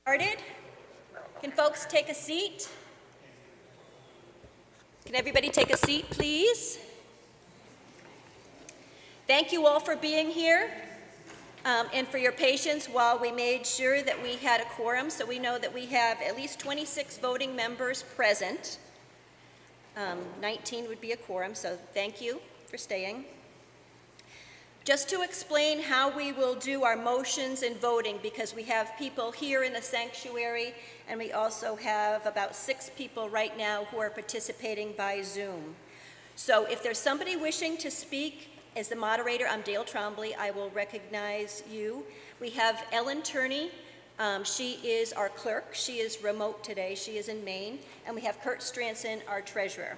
Started. Can folks take a seat? Can everybody take a seat, please? Thank you all for being here and for your patience while we made sure that we had a quorum, so we know that we have at least 26 voting members present. 19 would be a quorum, so thank you for staying. Just to explain how we will do our motions and voting, because we have people here in the sanctuary and we also have about 6 people right now who are participating by Zoom. So if there's somebody wishing to speak, as the moderator, I'm Dale Trombley, I will recognize you. We have Ellen Turney. She is our clerk. She is remote today. She is in Maine. And we have Kurt Stranson, our treasurer.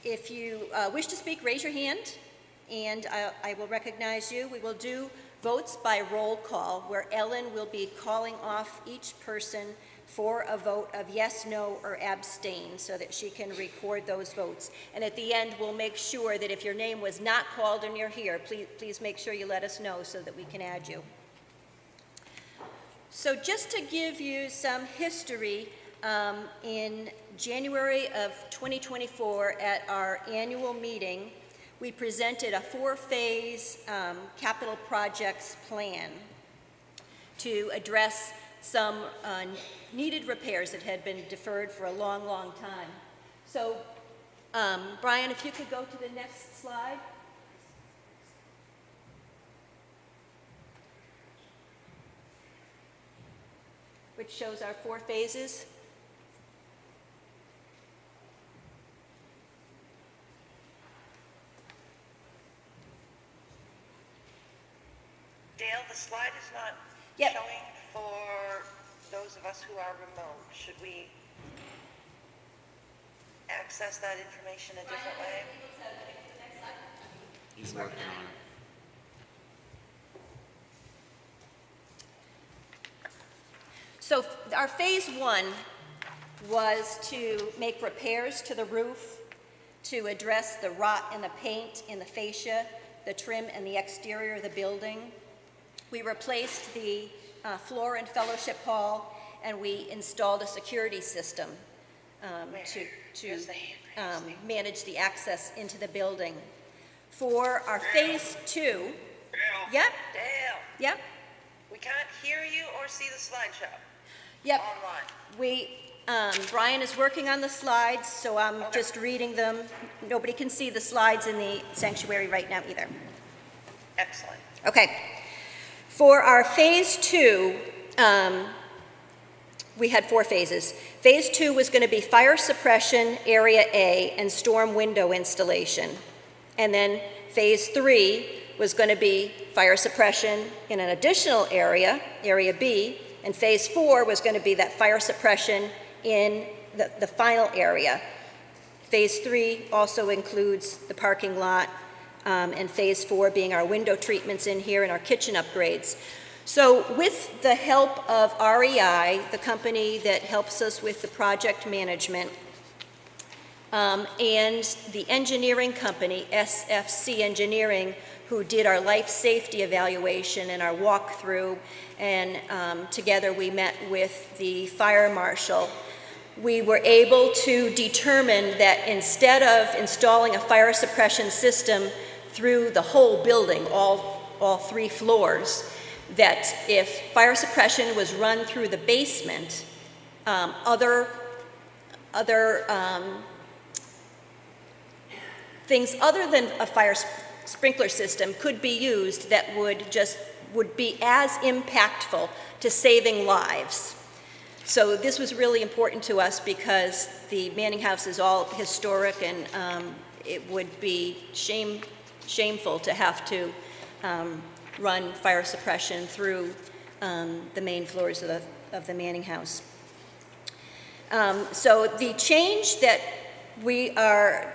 If you wish to speak, raise your hand, and I will recognize you. We will do votes by roll call, where Ellen will be calling off each person for a vote of yes, no, or abstain, so that she can record those votes. And at the end, we'll make sure that if your name was not called and you're here, please make sure you let us know so that we can add you. So just to give you some history, in January of 2024 at our annual meeting, we presented a 4-phase capital projects plan to address some needed repairs that had been deferred for a long, long time. So, Brian, if you could go to the next slide. Which shows our 4 phases. Dale, the slide is not Yep. showing for those of us who are remote. Should we access that information a different way? He's working on it. So our phase 1 was to make repairs to the roof, to address the rot in the paint, in the fascia, the trim, and the exterior of the building. We replaced the floor in Fellowship Hall, and we installed a security system to manage the access into the building. For our phase 2, yep, Dale, yep, we can't hear you or see the slideshow yep. online. Brian is working on the slides, so I'm just reading them. Nobody can see the slides in the sanctuary right now either. Excellent. Okay. For our phase 2, we had 4 phases. Phase 2 was going to be fire suppression, area A, and storm window installation. And then phase 3 was going to be fire suppression in an additional area, area B, and phase 4 was going to be that fire suppression in the final area. Phase 3 also includes the parking lot, and phase 4 being our window treatments in here and our kitchen upgrades. So with the help of REI, the company that helps us with the project management, and the engineering company, SFC Engineering, who did our life safety evaluation and our walkthrough, and together we met with the fire marshal. We were able to determine that instead of installing a fire suppression system through the whole building, all 3 floors, that if fire suppression was run through the basement, other things other than a fire sprinkler system could be used that would be as impactful to saving lives. So this was really important to us because the Manning House is all historic, and it would be shameful to have to run fire suppression through the main floors of the Manning House. So the change that we are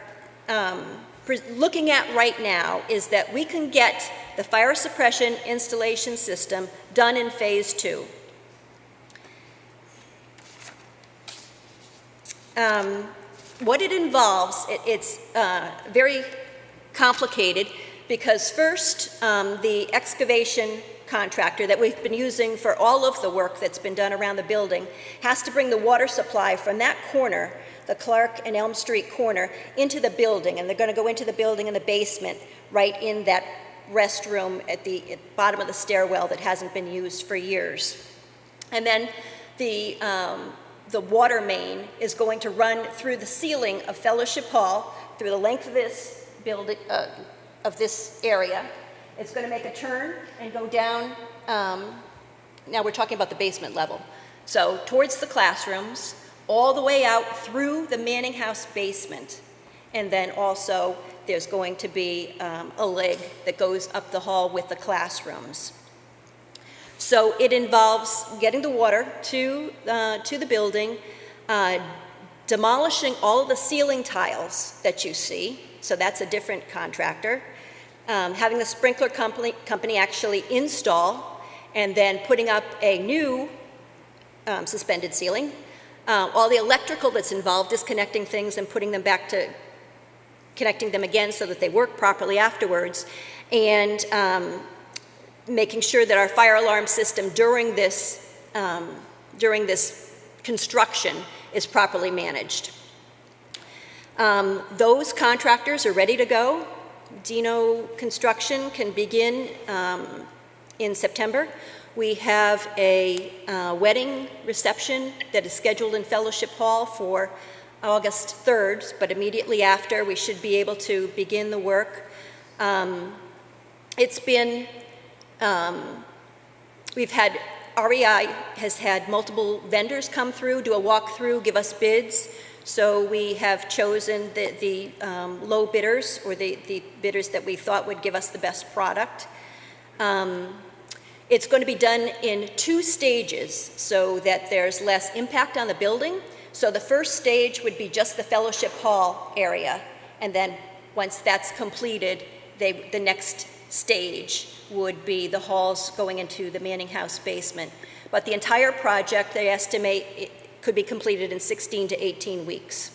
looking at right now is that we can get the fire suppression installation system done in phase 2. What it involves, it's very complicated, because first, the excavation contractor that we've been using for all of the work that's been done around the building has to bring the water supply from that corner, the Clark and Elm Street corner, into the building, and they're going to go into the building in the basement, right in that restroom at the bottom of the stairwell that hasn't been used for years. And then the water main is going to run through the ceiling of Fellowship Hall, through the length of this building, of this area. It's going to make a turn and go down, now we're talking about the basement level, so towards the classrooms, all the way out through the Manning House basement. And then also there's going to be a leg that goes up the hall with the classrooms. So it involves getting the water to the building, demolishing all of the ceiling tiles that you see, so that's a different contractor, having the sprinkler company actually install, and then putting up a new suspended ceiling. All the electrical that's involved, disconnecting things and putting them back to connecting them again so that they work properly afterwards, and making sure that our fire alarm system during this construction is properly managed. Those contractors are ready to go. Dino Construction can begin in September. We have a wedding reception that is scheduled in Fellowship Hall for August 3rd, but immediately after we should be able to begin the work. REI has had multiple vendors come through, do a walkthrough, give us bids. So we have chosen the low bidders, or the bidders that we thought would give us the best product. It's going to be done in 2 stages so that there's less impact on the building. So the first stage would be just the Fellowship Hall area, and then once that's completed, the next stage would be the halls going into the Manning House basement. But the entire project, they estimate, it could be completed in 16 to 18 weeks.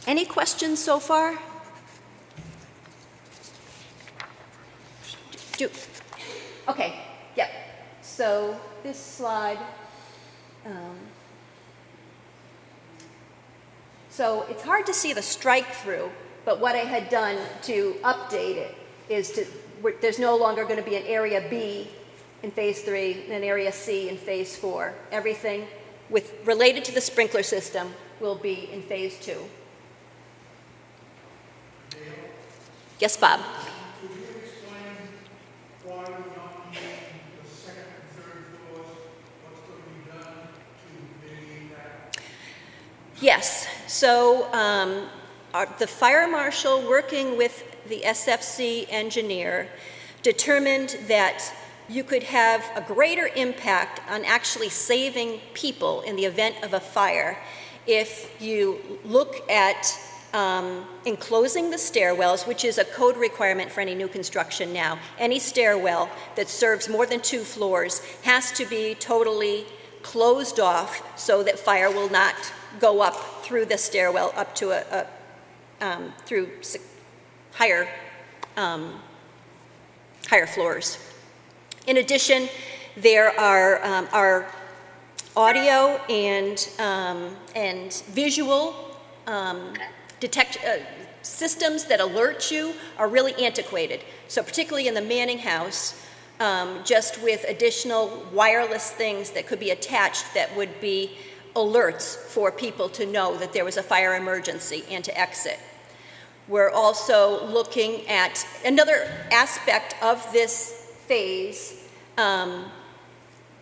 Any questions so far? Okay, yeah. So this slide, so it's hard to see the strike through, but what I had done to update it is there's no longer going to be an area B in phase 3 and an area C in phase 4. Everything related to the sprinkler system will be in phase 2. Yes, Bob? Could you explain why we're not using the second and third floors? What's going to be done to mitigate that? Yes. So the fire marshal, working with the SFC engineer, determined that you could have a greater impact on actually saving people in the event of a fire if you look at enclosing the stairwells, which is a code requirement for any new construction now. Any stairwell that serves more than 2 floors has to be totally closed off so that fire will not go up through the stairwell up to through higher floors. In addition, there are audio and visual systems that alert you are really antiquated. So particularly in the Manning House, just with additional wireless things that could be attached that would be alerts for people to know that there was a fire emergency and to exit. We're also looking at another aspect of this phase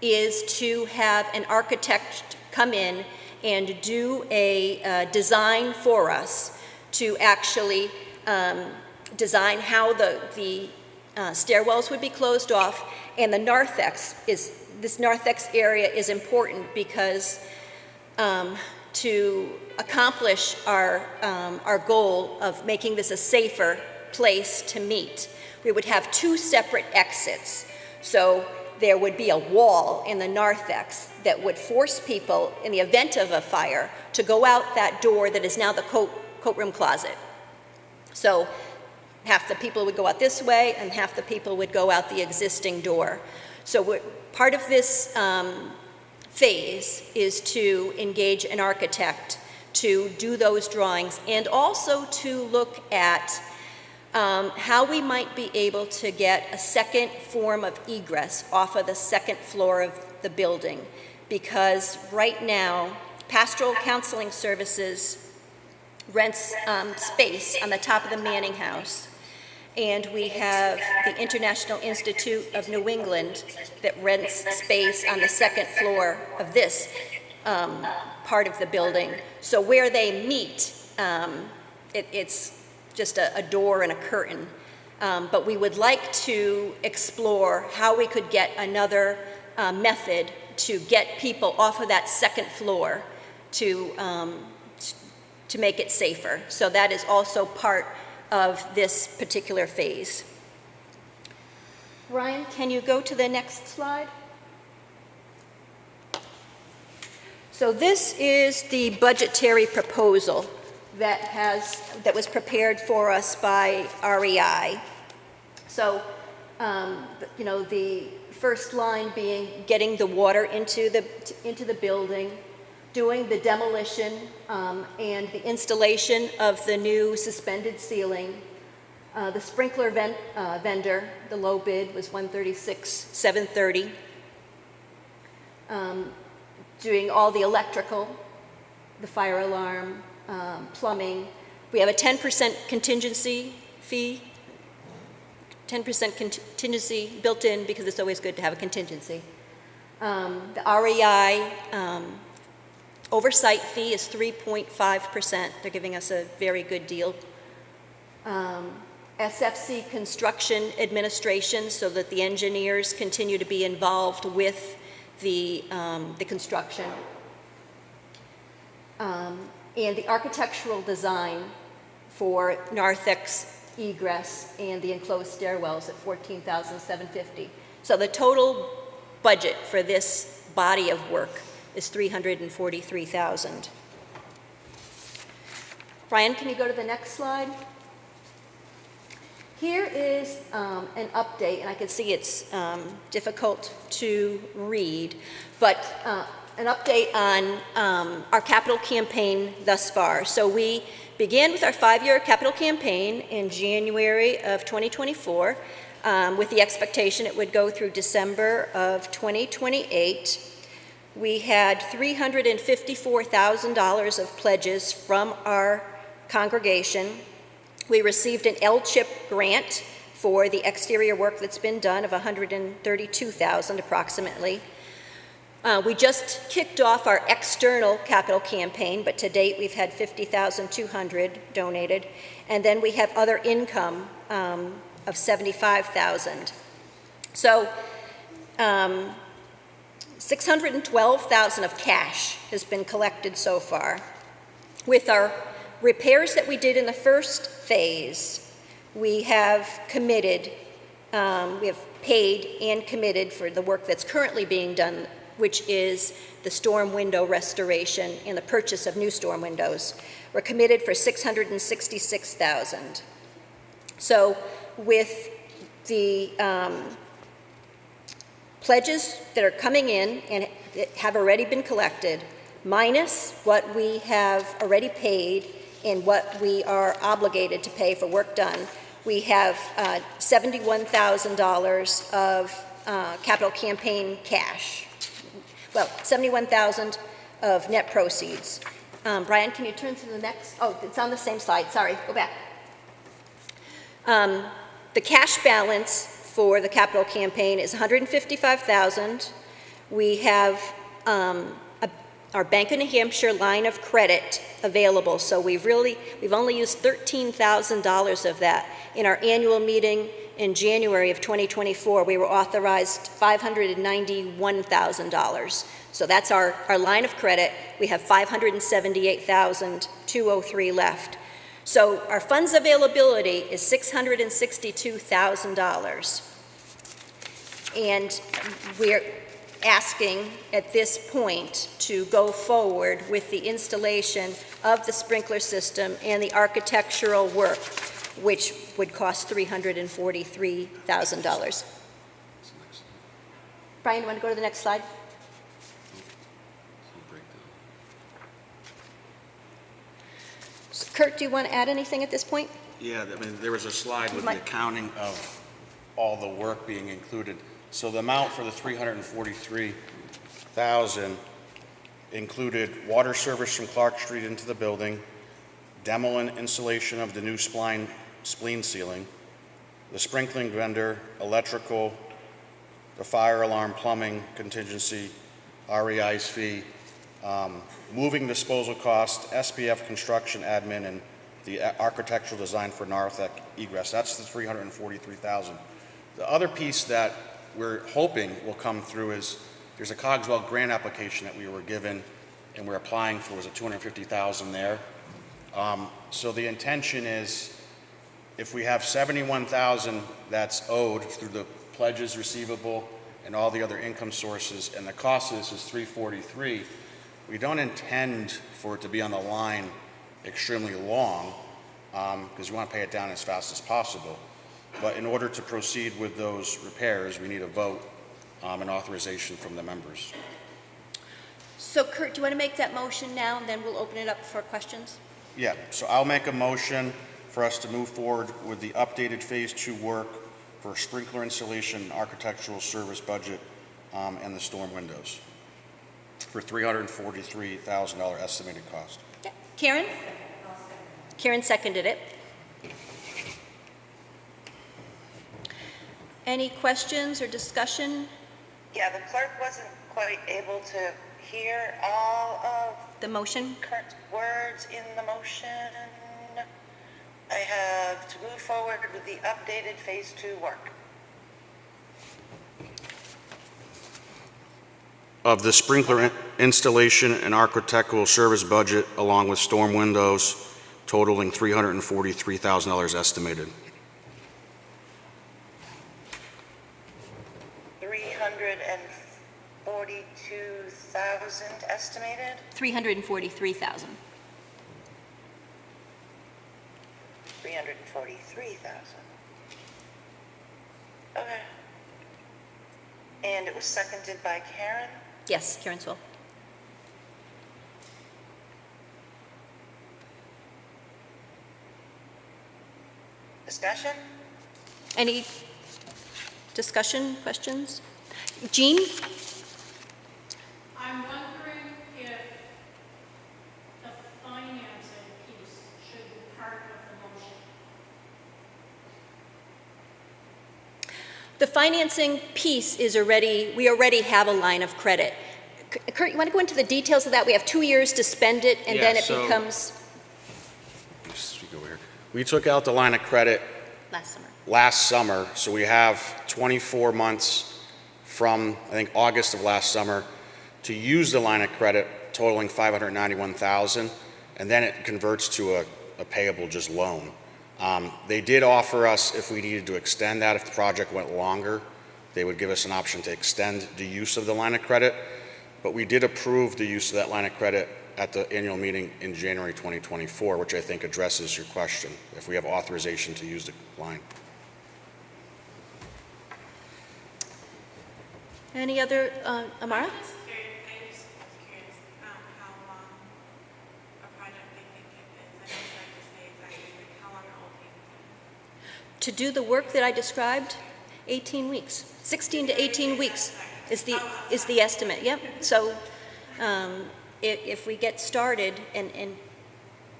is to have an architect come in and do a design for us to actually design how the stairwells would be closed off. And the narthex this narthex area is important because to accomplish our goal of making this a safer place to meet, we would have 2 separate exits. So there would be a wall in the narthex that would force people, in the event of a fire, to go out that door that is now the coat room closet. So half the people would go out this way, and half the people would go out the existing door. So part of this phase is to engage an architect to do those drawings, and also to look at how we might be able to get a second form of egress off of the second floor of the building. Because right now, Pastoral Counseling Services rents space on the top of the Manning House. And we have the International Institute of New England that rents space on the second floor of this part of the building. So where they meet, it's just a door and a curtain. But we would like to explore how we could get another method to get people off of that second floor to make it safer. So that is also part of this particular phase. Ryan, can you go to the next slide? So this is the budgetary proposal that was prepared for us by REI. So, the first line being getting the water into the building, doing the demolition and the installation of the new suspended ceiling. The sprinkler vendor, the low bid was $136,730. Doing all the electrical, the fire alarm, plumbing. We have a 10% contingency fee, 10% contingency built in because it's always good to have a contingency. The REI oversight fee is 3.5%. They're giving us a very good deal. SFC construction administration, so that the engineers continue to be involved with the construction. And the architectural design for narthex egress and the enclosed stairwells at $14,750. So the total budget for this body of work is $343,000. Brian, can you go to the next slide? Here is an update, and I can see it's difficult to read, but an update on our capital campaign thus far. So we began with our 5-year capital campaign in January of 2024 with the expectation it would go through December of 2028. We had $354,000 of pledges from our congregation. We received an LCHIP grant for the exterior work that's been done of $132,000 approximately. We just kicked off our external capital campaign, but to date we've had $50,200 donated, and then we have other income of $75,000. So $612,000 of cash has been collected so far. With our repairs that we did in the first phase, we have committed, we have paid and committed for the work that's currently being done, which is the storm window restoration and the purchase of new storm windows. We're committed for $666,000. So with the pledges that are coming in and have already been collected, minus what we have already paid and what we are obligated to pay for work done, we have $71,000 of capital campaign cash. Well, $71,000 of net proceeds. Brian, can you turn to the next? Oh, it's on the same slide. Sorry, go back. The cash balance for the capital campaign is $155,000. We have our Bank of New Hampshire line of credit available, so we've only used $13,000 of that. In our annual meeting in January of 2024, we were authorized $591,000. So that's our line of credit. We have $578,203 left. So our funds availability is $662,000. And we're asking at this point to go forward with the installation of the sprinkler system and the architectural work, which would cost $343,000. Brian, you want to go to the next slide? Kurt, do you want to add anything at this point? Yeah, I mean, there was a slide with the Mike. accounting of all the work being included. So the amount for the 343,000 included water service from Clark Street into the building, demo and installation of the new spleen ceiling, the sprinkling vendor, electrical, the fire alarm, plumbing, contingency, REI's fee, moving disposal cost, SPF construction admin, and the architectural design for Narthex egress. That's the 343,000. The other piece that we're hoping will come through is there's a Cogswell grant application that we were given and we're applying for, was it 250,000 there? So the intention is if we have 71,000 that's owed through the pledges receivable and all the other income sources, and the cost of this is 343, we don't intend for it to be on the line extremely long because we want to pay it down as fast as possible. But in order to proceed with those repairs, we need a vote and authorization from the members. So Kurt, do you want to make that motion now, and then we'll open it up for questions? Yeah, so I'll make a motion for us to move forward with the updated Phase 2 work for sprinkler installation and architectural service budget and the storm windows for $343,000 estimated cost. Yeah. Karen? Karen seconded it. Any questions or discussion? Yeah, the clerk wasn't quite able to hear all of The motion? Kurt's words in the motion. I have to move forward with the updated Phase 2 work. Of the sprinkler installation and architectural service budget along with storm windows totaling $343,000 estimated. 342,000 estimated? 343,000. 343,000. Okay. And it was seconded by Karen? Yes, Karen Swell. Discussion? Any discussion, questions? Jean? I'm wondering if the financing piece should be part of the motion. The financing piece is already, we already have a line of credit. Kurt, you want to go into the details of that? We have 2 years to spend it, and then it becomes Let me speak over here. We took out the line of credit last summer. so we have 24 months from, I think, August of last summer to use the line of credit totaling $591,000, and then it converts to a payable just loan. They did offer us, if we needed to extend that, if the project went longer, they would give us an option to extend the use of the line of credit, but we did approve the use of that line of credit at the annual meeting in January 2024, which I think addresses your question, if we have authorization to use the line. Any other, Amara? I just was curious how long a project they think it is. I don't like to say exactly like how long it will take. To do the work that I described, 18 weeks. 16 to 18 weeks is the estimate, yep. So if we get started, and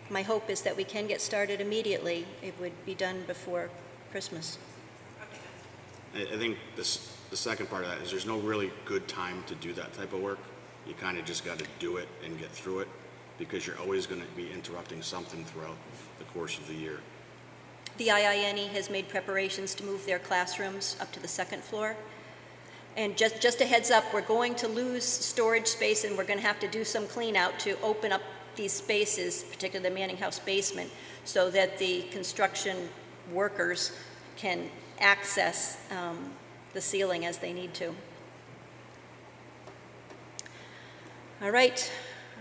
my hope is that we can get started immediately, it would be done before Christmas. I think the second part of that is there's no really good time to do that type of work. You kind of just got to do it and get through it because you're always going to be interrupting something throughout the course of the year. The IINE has made preparations to move their classrooms up to the second floor. And just a heads up, we're going to lose storage space, and we're going to have to do some clean out to open up these spaces, particularly the Manning House basement, so that the construction workers can access the ceiling as they need to. All right,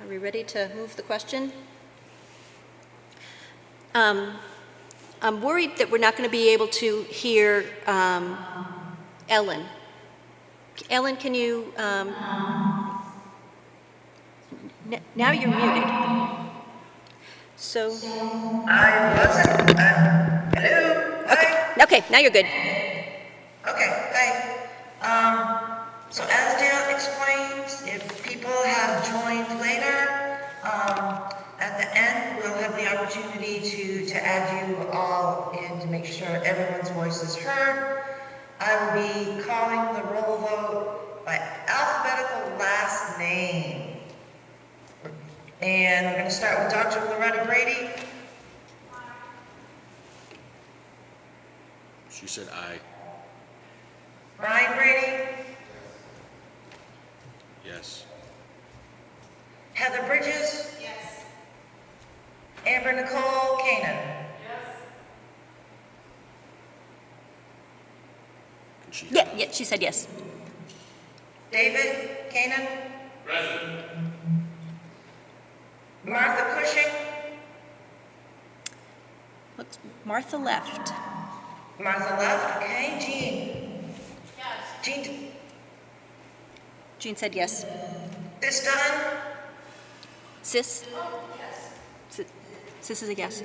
are we ready to move the question? I'm worried that we're not going to be able to hear Ellen. Ellen, can you, now you're muted. So, I wasn't, hello? Hi? okay, now you're good. Okay, hi. So as Dale explained, if people have joined later, at the end, we'll have the opportunity to add you all in to make sure everyone's voice is heard. I will be calling the roll vote by alphabetical last name. And we're going to start with Dr. Loretta Brady. She said aye. Brian Brady. Yes. Heather Bridges. Yes. Amber Nicole Kanan. And she Yeah, she said yes. David Kanan. Present. Martha Cushing. What's, Martha left. Martha left. Okay. Jean. Yes. Jean. Jean said yes. This done. Sis? Sis is a yes.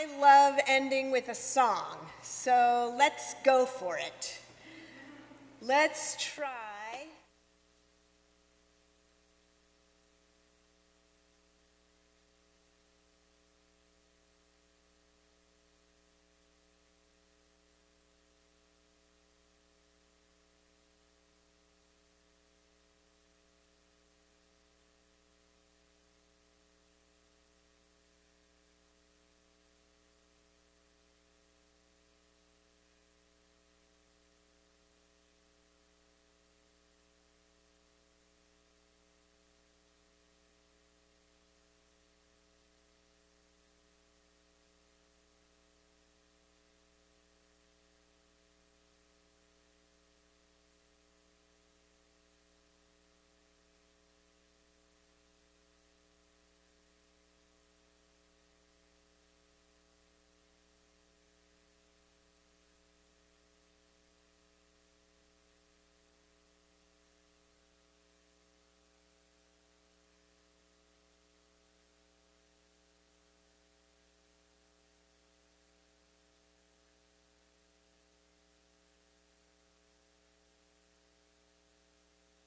I love ending with a song, so let's go for it. Let's try.